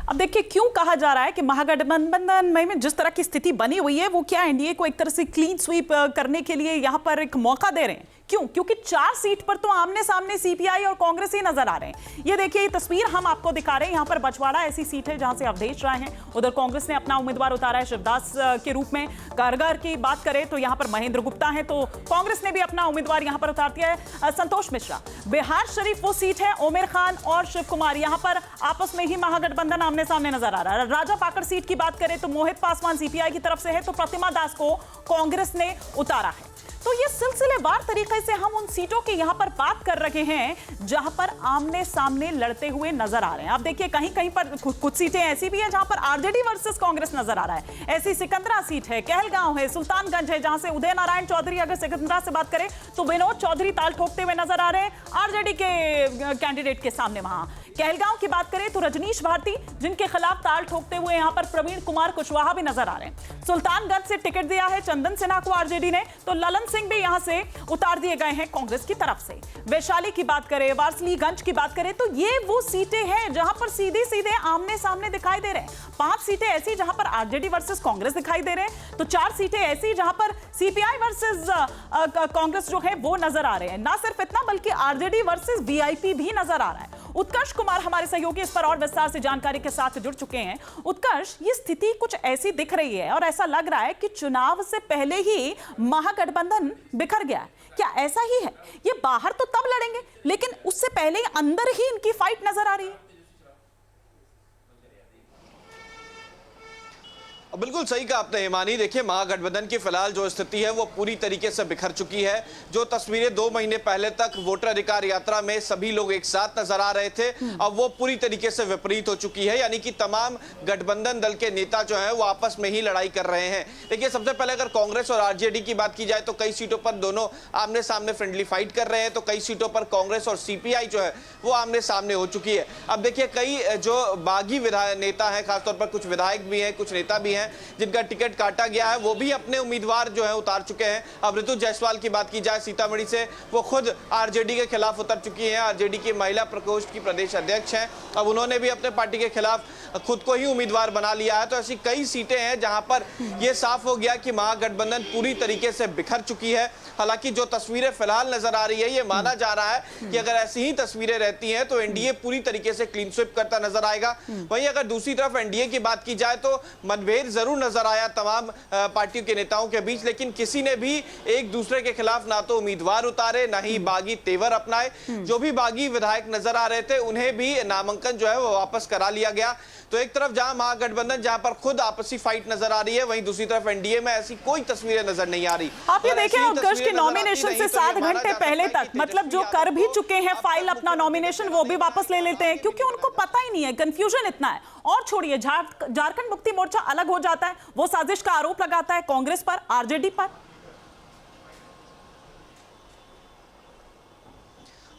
अब देखिए क्यों कहा जा रहा है कि महागठबंधन में जिस तरह की स्थिति बनी हुई है वो क्या एनडीए को एक तरह से क्लीन स्वीप करने के लिए यहां पर एक मौका दे रहे हैं। क्यों? क्योंकि 4 सीट पर तो आमने सामने सीपीआई और कांग्रेस ही नजर आ रहे हैं। ये देखिए, ये तस्वीर हम आपको दिखा रहे हैं। यहां पर बछवाड़ा ऐसी सीट है जहां से अवधेश राय हैं, उधर कांग्रेस ने अपना उम्मीदवार उतारा है शिवदास के रूप में। कारगर की बात करें तो यहां पर महेंद्र गुप्ता है, तो कांग्रेस ने भी अपना उम्मीदवार यहां पर उतार दिया है संतोष मिश्रा। बिहार शरीफ वो सीट है, उमेर खान और शिव कुमार, यहां पर आपस में ही महागठबंधन आमने सामने नजर आ रहा है। राजा पाकड़ सीट की बात करें तो मोहित पासवान सीपीआई की तरफ से है, तो प्रतिमा दास को कांग्रेस ने उतारा है। तो ये सिलसिलेवार तरीके से हम उन सीटों की यहां पर बात कर रहे हैं जहां पर आमने सामने लड़ते हुए नजर आ रहे हैं। आप देखिए कहीं कहीं पर कुछ सीटें ऐसी भी हैं जहां पर आरजेडी वर्सेस कांग्रेस नजर आ रहा है। ऐसी सिकंदरा सीट है, कहलगांव है, सुल्तानगंज है, जहां से उदय नारायण चौधरी, अगर सिकंदरा से बात करें तो विनोद चौधरी ताल ठोकते हुए नजर आ रहे हैं आरजेडी के कैंडिडेट के सामने। वहां कहलगांव की बात करें तो रजनीश भारती, जिनके खिलाफ ताल ठोकते हुए यहां पर प्रवीण कुमार कुशवाहा भी नजर आ रहे हैं। सुल्तानगंज से टिकट दिया है चंदन सिन्हा को आरजेडी ने, तो ललन सिंह भी यहां से उतार दिए गए हैं कांग्रेस की तरफ से। वैशाली की बात करें, वारसलीगंज की बात करें तो ये वो सीटें हैं जहां पर सीधे सीधे आमने सामने दिखाई दे रहे हैं। 5 सीटें ऐसी जहां पर आरजेडी वर्सेस कांग्रेस दिखाई दे रहे हैं, तो 4 सीटें ऐसी जहां पर सीपीआई वर्सेस कांग्रेस जो है वो नजर आ रहे हैं। ना सिर्फ इतना बल्कि आरजेडी वर्सेस वीआईपी भी नजर आ रहा है। उत्कर्ष कुमार हमारे सहयोगी इस पर और विस्तार से जानकारी के साथ जुड़ चुके हैं। उत्कर्ष, ये स्थिति कुछ ऐसी दिख रही है और ऐसा लग रहा है कि चुनाव से पहले ही महागठबंधन बिखर गया है। क्या ऐसा ही है? ये बाहर तो तब लड़ेंगे लेकिन उससे पहले ही अंदर ही इनकी फाइट नजर आ रही है। बिल्कुल सही कहा आपने हिमानी। देखिए, महागठबंधन की फिलहाल जो स्थिति है वो पूरी तरीके से बिखर चुकी है। जो तस्वीरें 2 महीने पहले तक वोटर अधिकार यात्रा में सभी लोग एक साथ नजर आ रहे थे, अब वो पूरी तरीके से विपरीत हो चुकी है। यानी कि तमाम गठबंधन दल के नेता जो हैं वो आपस में ही लड़ाई कर रहे हैं। देखिए, सबसे पहले अगर कांग्रेस और आरजेडी की बात की जाए तो कई सीटों पर दोनों आमने सामने फ्रेंडली फाइट कर रहे हैं, तो कई सीटों पर कांग्रेस और सीपीआई जो है वो आमने सामने हो चुकी है। अब देखिए, कई जो बागी नेता हैं, खासतौर पर कुछ विधायक भी हैं, कुछ नेता भी हैं जिनका टिकट काटा गया है, वो भी अपने उम्मीदवार जो है उतार चुके हैं। अब ऋतु जायसवाल की बात की जाए सीतामढ़ी से, वो खुद आरजेडी के खिलाफ उतर चुकी हैं। आरजेडी की महिला प्रकोष्ठ की प्रदेश अध्यक्ष हैं, अब उन्होंने भी अपने पार्टी के खिलाफ खुद को ही उम्मीदवार बना लिया है। तो ऐसी कई सीटें हैं जहां पर यह साफ हो गया कि महागठबंधन पूरी तरीके से बिखर चुकी है। हालांकि जो तस्वीरें फिलहाल नजर आ रही है, ये माना जा रहा है कि अगर ऐसी ही तस्वीरें रहती हैं तो एनडीए पूरी तरीके से क्लीन स्वीप करता नजर आएगा। वहीं अगर दूसरी तरफ एनडीए की बात की जाए तो मतभेद जरूर नजर आया तमाम पार्टियों के नेताओं के बीच, लेकिन किसी ने भी एक दूसरे के खिलाफ ना तो उम्मीदवार उतारे, ना ही बागी तेवर अपनाए। जो भी बागी विधायक नजर आ रहे थे उन्हें भी नामांकन जो है वो वापस करा लिया गया। तो एक तरफ जहां महागठबंधन जहां पर खुद आपसी फाइट नजर आ रही है, वहीं दूसरी तरफ एनडीए में ऐसी कोई तस्वीरें नजर नहीं आ रही। आप ये देखें, उत्कर्ष के नॉमिनेशन से 7 घंटे पहले तक, मतलब जो कर भी चुके हैं फाइल अपना नॉमिनेशन, वो भी वापस ले लेते हैं क्योंकि उनको पता ही नहीं है, कंफ्यूजन इतना है। और छोड़िए, झारखंड मुक्ति मोर्चा अलग हो जाता है, वो साजिश का आरोप लगाता है कांग्रेस पर, आरजेडी पर।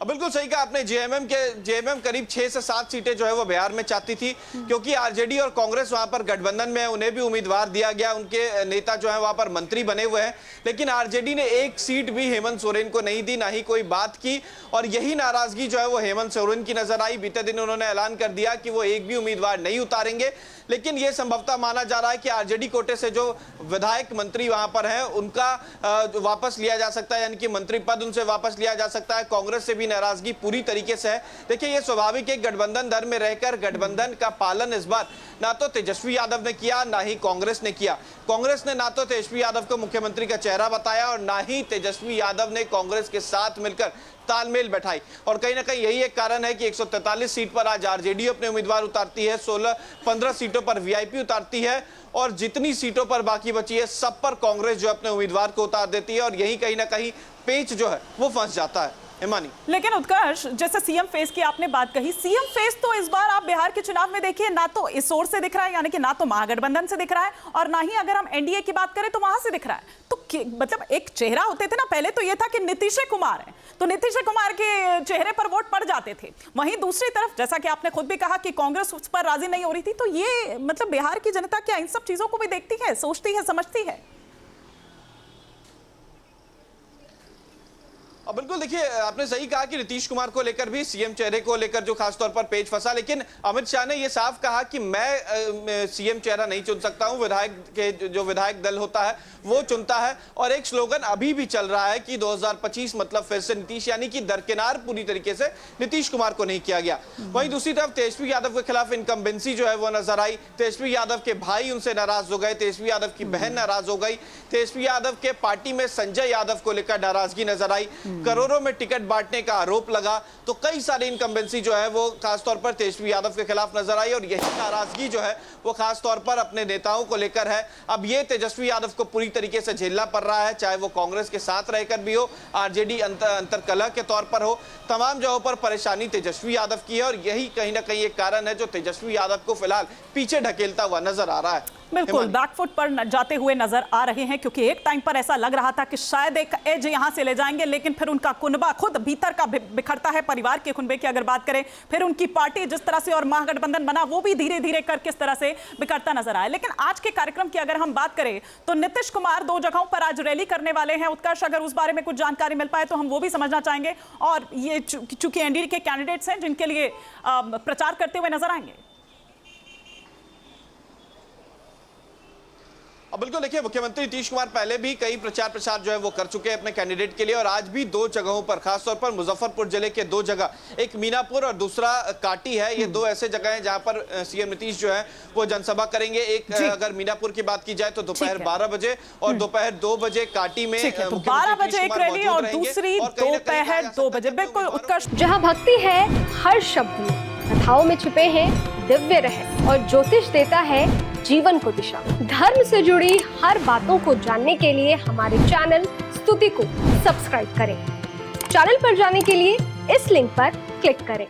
बिल्कुल सही कहा आपने। जेएमएम करीब 6 से 7 सीटें जो है वो बिहार में चाहती थी, क्योंकि आरजेडी और कांग्रेस वहां पर गठबंधन में है, उन्हें भी उम्मीदवार दिया गया, उनके नेता जो है वहां पर मंत्री बने हुए हैं। लेकिन आरजेडी ने एक सीट भी हेमंत सोरेन को नहीं दी, ना ही कोई बात की, और यही नाराजगी जो है वो हेमंत सोरेन की नजर आई। बीते दिन उन्होंने ऐलान कर दिया कि वो एक भी उम्मीदवार नहीं उतारेंगे। लेकिन यह संभवतः माना जा रहा है कि आरजेडी कोटे से जो विधायक मंत्री वहां पर हैं उनका वापस लिया जा सकता है, यानी कि मंत्री पद उनसे वापस लिया जा सकता है। कांग्रेस से भी नाराजगी पूरी तरीके से है। देखिए, यह स्वाभाविक है, गठबंधन दर में रहकर गठबंधन का पालन इस बार ना तो तेजस्वी यादव ने किया, ना ही कांग्रेस ने किया। कांग्रेस ने ना तो तेजस्वी यादव को मुख्यमंत्री का चेहरा बताया और ना ही तेजस्वी यादव ने कांग्रेस के साथ मिलकर तालमेल बैठाई। और कहीं ना कहीं यही एक कारण है कि 143 सीट पर आज आरजेडी अपने उम्मीदवार उतारती है, 15 सीटों पर वीआईपी उतारती है, और जितनी सीटों पर बाकी बची है सब पर कांग्रेस जो अपने उम्मीदवार को उतार देती है, और यही कहीं ना कहीं पेच जो है वो फंस जाता है। लेकिन उत्कर्ष, जैसे सीएम फेस की आपने बात कही, सीएम फेस तो इस बार आप बिहार के चुनाव में देखिए ना तो इस ओर से दिख रहा है, यानी कि ना तो महागठबंधन से दिख रहा है, और ना ही अगर हम एनडीए की बात करें तो वहां से दिख रहा है। तो मतलब एक चेहरा होते थे ना, पहले तो यह था कि नीतीश कुमार है, तो नीतीश कुमार के चेहरे पर वोट पड़ जाते थे। वहीं दूसरी तरफ, जैसा कि आपने खुद भी कहा कि कांग्रेस उस पर राजी नहीं हो रही थी, तो ये मतलब बिहार की जनता क्या इन सब चीजों को भी देखती है, सोचती है, समझती है? अब बिल्कुल देखिए, आपने सही कहा कि नीतीश कुमार को लेकर भी सीएम चेहरे को लेकर जो खासतौर पर पेच फंसा, लेकिन अमित शाह ने यह साफ कहा कि मैं सीएम चेहरा नहीं चुन सकता हूं, विधायक के जो विधायक दल होता है वो चुनता है। और एक स्लोगन अभी भी चल रहा है कि 2025 मतलब फिर से नीतीश, यानी कि दरकिनार पूरी तरीके से नीतीश कुमार को नहीं किया गया। वहीं दूसरी तरफ तेजस्वी यादव के खिलाफ इनकम्बेंसी जो है वो नजर आई। तेजस्वी यादव के भाई उनसे नाराज हो गए, तेजस्वी यादव की बहन नाराज हो गई, तेजस्वी यादव के पार्टी में संजय यादव को लेकर नाराजगी नजर आई, करोड़ों में टिकट बांटने का आरोप लगा। तो कई सारी इनकम्बेंसी जो है वो खासतौर पर तेजस्वी यादव के खिलाफ नजर आई और यही नाराजगी जो है वो खासतौर पर अपने नेताओं को लेकर है। अब ये तेजस्वी यादव को पूरी तरीके से झेलना पड़ रहा है, चाहे वो कांग्रेस के साथ रहकर भी हो, आरजेडी अंतरकलह के तौर पर हो, तमाम जगहों पर परेशानी तेजस्वी यादव की है और यही कहीं ना कहीं एक कारण है जो तेजस्वी यादव को फिलहाल पीछे ढकेलता हुआ नजर आ रहा है। बिल्कुल बैकफुट पर जाते हुए नजर आ रहे हैं, क्योंकि एक टाइम पर ऐसा लग रहा था कि शायद एक एज यहां से ले जाएंगे, लेकिन फिर उनका कुनबा खुद भीतर का बिखरता है। परिवार के कुनबे की अगर बात करें, फिर उनकी पार्टी जिस तरह से और महागठबंधन बना वो भी धीरे धीरे कर किस तरह से बिखरता नजर आया। लेकिन आज के कार्यक्रम की अगर हम बात करें तो नीतीश कुमार 2 जगहों पर आज रैली करने वाले हैं। उत्कर्ष, अगर उस बारे में कुछ जानकारी मिल पाए तो हम वो भी समझना चाहेंगे। और ये चूंकि एनडीए के कैंडिडेट्स हैं जिनके लिए प्रचार करते हुए नजर आएंगे। अब बिल्कुल देखिए, मुख्यमंत्री नीतीश कुमार पहले भी कई प्रचार जो है वो कर चुके हैं अपने कैंडिडेट के लिए और आज भी 2 जगहों पर, खासतौर पर मुजफ्फरपुर जिले के 2 जगह, एक मीनापुर और दूसरा काटी है। ये 2 ऐसे जगह हैं जहां पर सीएम नीतीश जो है वो जनसभा करेंगे। एक अगर मीनापुर की बात की जाए तो दोपहर 12 बजे और दोपहर 2 बजे काटी में, तो 12 बजे एक रैली और दूसरी दोपहर 2 बजे। बिल्कुल उत्कर्ष, जहां भक्ति है हर शब्द में, कथाओं में छिपे हैं दिव्य रहस्य और ज्योतिष देता है जीवन को दिशा। धर्म से जुड़ी हर बातों को जानने के लिए हमारे चैनल स्तुति को सब्सक्राइब करें। चैनल पर जाने के लिए इस लिंक पर क्लिक करें।